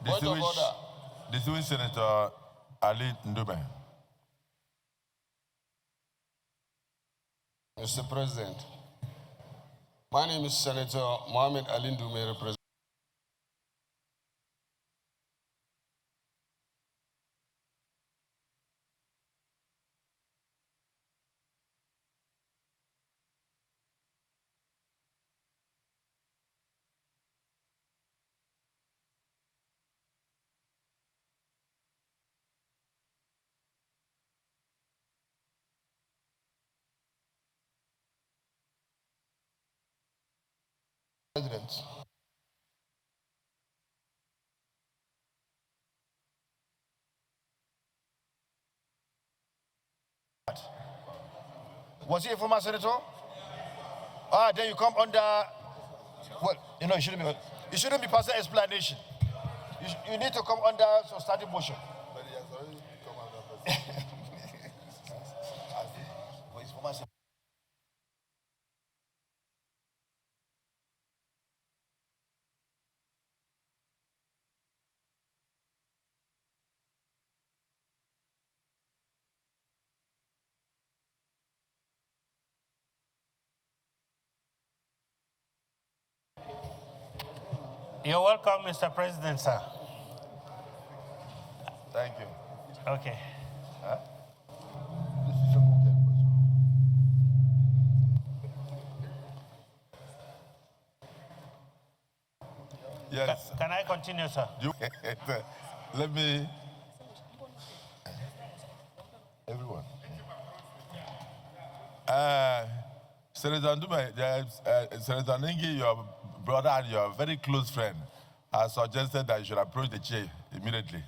Point of order. Distinguished Senator Ali Ndume. Mr. President, my name is Senator Mohammed Ali Ndume, representing President. Was he a former senator? Then you come under, well, you know, it shouldn't be personal explanation. You need to come under substantive motion. But he has already come under You're welcome, Mr. President, sir. Thank you. Okay. Yes. Can I continue, sir? Let me. Everyone. Senator Ndume, Senator Ningi, your brother and your very close friend, has suggested that you should approach the chair immediately.